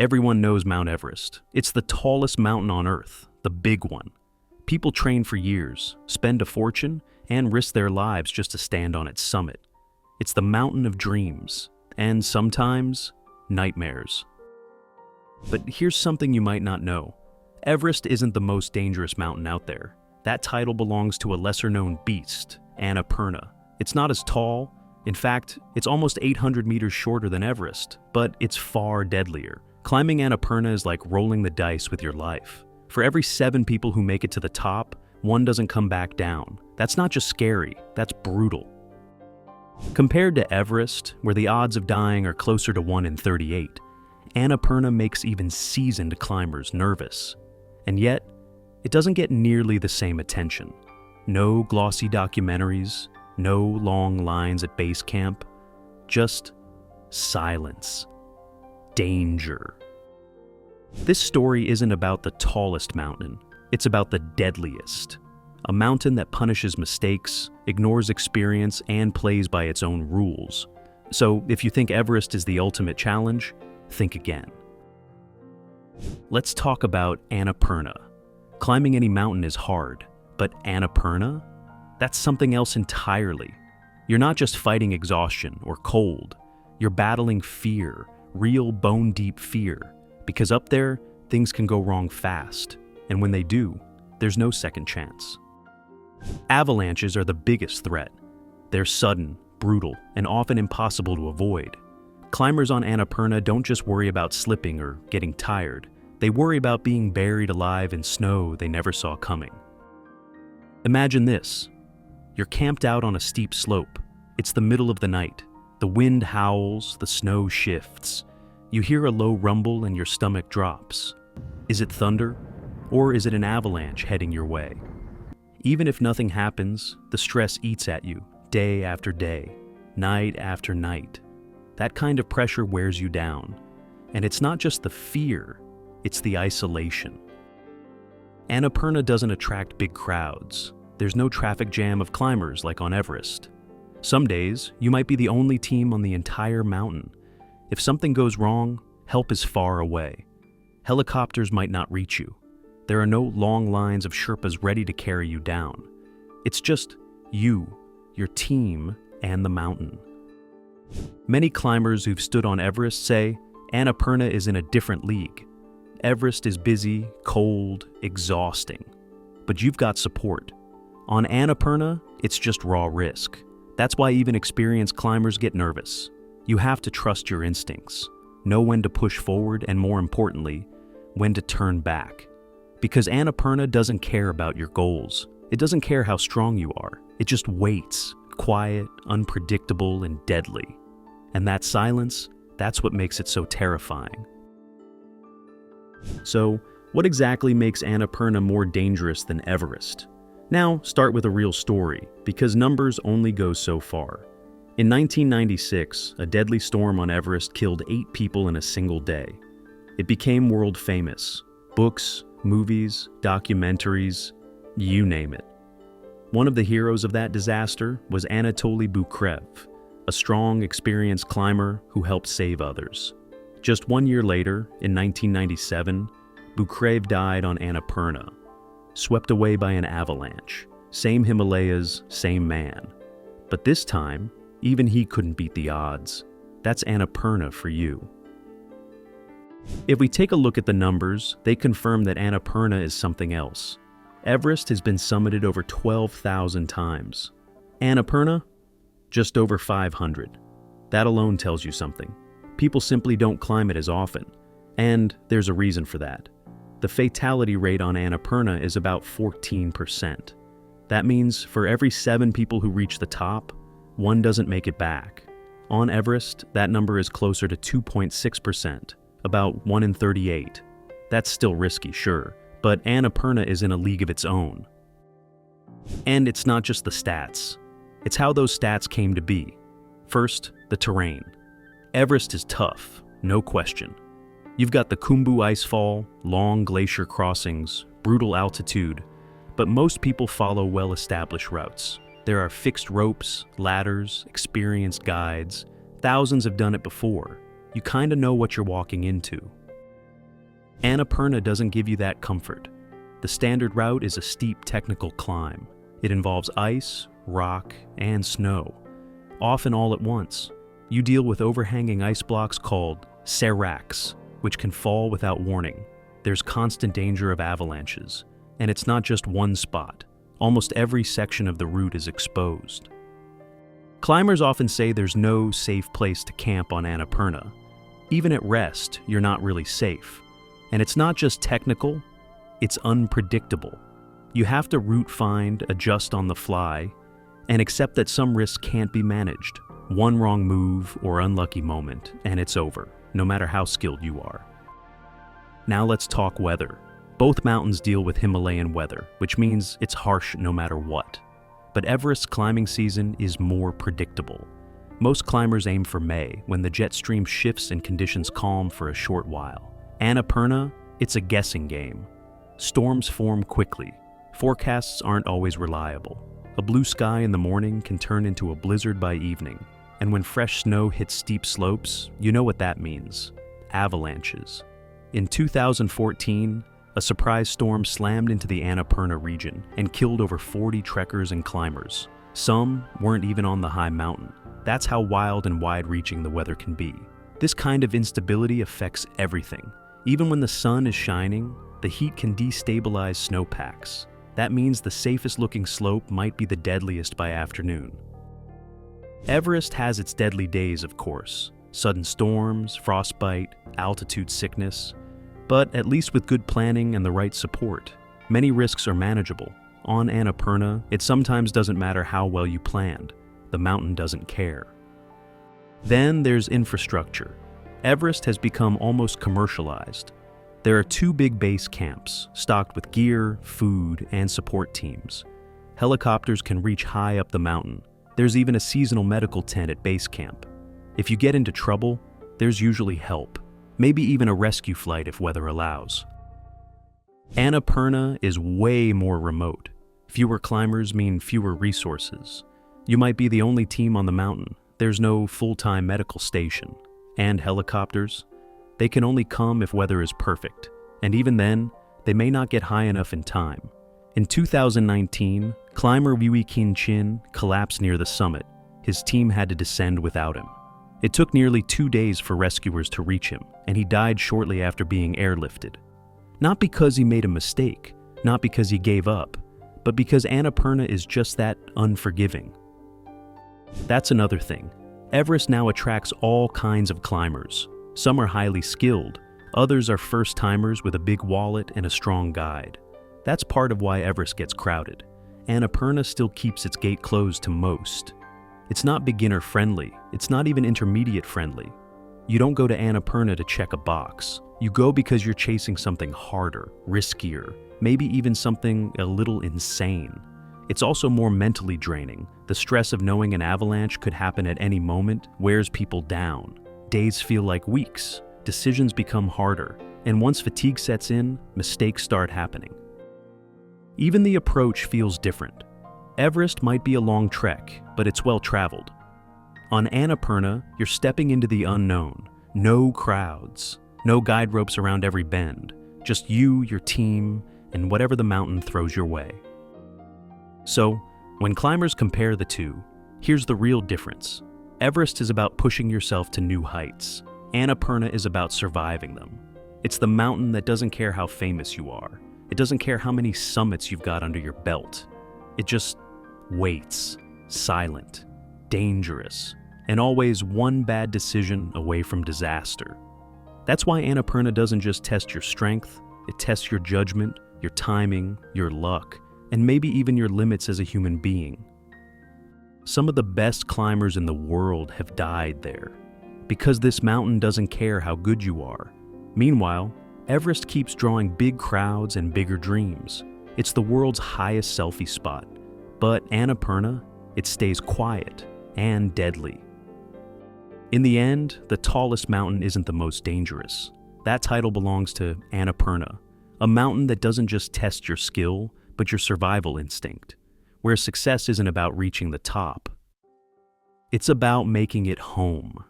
Everyone knows Mount Everest. It's the tallest mountain on Earth, the big one. People train for years, spend a fortune, and risk their lives just to stand on its summit. It's the mountain of dreams, and sometimes, nightmares. But here's something you might not know. Everest isn't the most dangerous mountain out there. That title belongs to a lesser-known beast, Annapurna. It's not as tall. In fact, it's almost 800 meters shorter than Everest, but it's far deadlier. Climbing Annapurna is like rolling the dice with your life. For every 7 people who make it to the top, 1 doesn't come back down. That's not just scary, that's brutal. Compared to Everest, where the odds of dying are closer to 1 in 38, Annapurna makes even seasoned climbers nervous. And yet, it doesn't get nearly the same attention. No glossy documentaries, no long lines at base camp, just silence. Danger. This story isn't about the tallest mountain, it's about the deadliest. A mountain that punishes mistakes, ignores experience, and plays by its own rules. So if you think Everest is the ultimate challenge, think again. Let's talk about Annapurna. Climbing any mountain is hard, but Annapurna? That's something else entirely. You're not just fighting exhaustion or cold, you're battling fear, real bone-deep fear. Because up there, things can go wrong fast, and when they do, there's no second chance. Avalanches are the biggest threat. They're sudden, brutal, and often impossible to avoid. Climbers on Annapurna don't just worry about slipping or getting tired. They worry about being buried alive in snow they never saw coming. Imagine this. You're camped out on a steep slope. It's the middle of the night. The wind howls, the snow shifts. You hear a low rumble and your stomach drops. Is it thunder? Or is it an avalanche heading your way? Even if nothing happens, the stress eats at you, day after day, night after night. That kind of pressure wears you down. And it's not just the fear, it's the isolation. Annapurna doesn't attract big crowds. There's no traffic jam of climbers like on Everest. Some days, you might be the only team on the entire mountain. If something goes wrong, help is far away. Helicopters might not reach you. There are no long lines of Sherpas ready to carry you down. It's just you, your team, and the mountain. Many climbers who've stood on Everest say Annapurna is in a different league. Everest is busy, cold, exhausting. But you've got support. On Annapurna, it's just raw risk. That's why even experienced climbers get nervous. You have to trust your instincts, know when to push forward, and more importantly, when to turn back. Because Annapurna doesn't care about your goals. It doesn't care how strong you are. It just waits, quiet, unpredictable, and deadly. And that silence, that's what makes it so terrifying. So, what exactly makes Annapurna more dangerous than Everest? Now, start with a real story, because numbers only go so far. In 1996, a deadly storm on Everest killed 8 people in a single day. It became world famous. Books, movies, documentaries, you name it. One of the heroes of that disaster was Anatoly Bukrev, a strong, experienced climber who helped save others. Just 1 year later, in 1997, Bukrev died on Annapurna, swept away by an avalanche. Same Himalayas, same man. But this time, even he couldn't beat the odds. That's Annapurna for you. If we take a look at the numbers, they confirm that Annapurna is something else. Everest has been summited over 12,000 times. Annapurna? Just over 500. That alone tells you something. People simply don't climb it as often. And there's a reason for that. The fatality rate on Annapurna is about 14%. That means for every 7 people who reach the top, 1 doesn't make it back. On Everest, that number is closer to 2.6%, about 1 in 38. That's still risky, sure, but Annapurna is in a league of its own. And it's not just the stats. It's how those stats came to be. First, the terrain. Everest is tough, no question. You've got the Khumbu icefall, long glacier crossings, brutal altitude, but most people follow well-established routes. There are fixed ropes, ladders, experienced guides. Thousands have done it before. You kinda know what you're walking into. Annapurna doesn't give you that comfort. The standard route is a steep technical climb. It involves ice, rock, and snow, often all at once. You deal with overhanging ice blocks called seracs, which can fall without warning. There's constant danger of avalanches, and it's not just one spot. Almost every section of the route is exposed. Climbers often say there's no safe place to camp on Annapurna. Even at rest, you're not really safe. And it's not just technical, it's unpredictable. You have to route find, adjust on the fly, and accept that some risks can't be managed. One wrong move or unlucky moment, and it's over, no matter how skilled you are. Now let's talk weather. Both mountains deal with Himalayan weather, which means it's harsh no matter what. But Everest's climbing season is more predictable. Most climbers aim for May, when the jet stream shifts and conditions calm for a short while. Annapurna, it's a guessing game. Storms form quickly. Forecasts aren't always reliable. A blue sky in the morning can turn into a blizzard by evening. And when fresh snow hits steep slopes, you know what that means: avalanches. In 2014, a surprise storm slammed into the Annapurna region and killed over 40 trekkers and climbers. Some weren't even on the high mountain. That's how wild and wide-reaching the weather can be. This kind of instability affects everything. Even when the sun is shining, the heat can destabilize snowpacks. That means the safest-looking slope might be the deadliest by afternoon. Everest has its deadly days, of course. Sudden storms, frostbite, altitude sickness. But at least with good planning and the right support, many risks are manageable. On Annapurna, it sometimes doesn't matter how well you planned. The mountain doesn't care. Then there's infrastructure. Everest has become almost commercialized. There are 2 big base camps, stocked with gear, food, and support teams. Helicopters can reach high up the mountain. There's even a seasonal medical tent at base camp. If you get into trouble, there's usually help. Maybe even a rescue flight if weather allows. Annapurna is way more remote. Fewer climbers mean fewer resources. You might be the only team on the mountain. There's no full-time medical station. And helicopters, they can only come if weather is perfect. And even then, they may not get high enough in time. In 2019, climber Wee Kin Chin collapsed near the summit. His team had to descend without him. It took nearly 2 days for rescuers to reach him, and he died shortly after being airlifted. Not because he made a mistake, not because he gave up, but because Annapurna is just that unforgiving. That's another thing. Everest now attracts all kinds of climbers. Some are highly skilled, others are first-timers with a big wallet and a strong guide. That's part of why Everest gets crowded. Annapurna still keeps its gate closed to most. It's not beginner-friendly, it's not even intermediate-friendly. You don't go to Annapurna to check a box. You go because you're chasing something harder, riskier, maybe even something a little insane. It's also more mentally draining. The stress of knowing an avalanche could happen at any moment wears people down. Days feel like weeks, decisions become harder, and once fatigue sets in, mistakes start happening. Even the approach feels different. Everest might be a long trek, but it's well-traveled. On Annapurna, you're stepping into the unknown. No crowds, no guide ropes around every bend, just you, your team, and whatever the mountain throws your way. So, when climbers compare the two, here's the real difference. Everest is about pushing yourself to new heights. Annapurna is about surviving them. It's the mountain that doesn't care how famous you are. It doesn't care how many summits you've got under your belt. It just waits, silent, dangerous, and always one bad decision away from disaster. That's why Annapurna doesn't just test your strength, it tests your judgment, your timing, your luck, and maybe even your limits as a human being. Some of the best climbers in the world have died there, because this mountain doesn't care how good you are. Meanwhile, Everest keeps drawing big crowds and bigger dreams. It's the world's highest selfie spot, but Annapurna, it stays quiet and deadly. In the end, the tallest mountain isn't the most dangerous. That title belongs to Annapurna, a mountain that doesn't just test your skill, but your survival instinct, where success isn't about reaching the top. It's about making it home.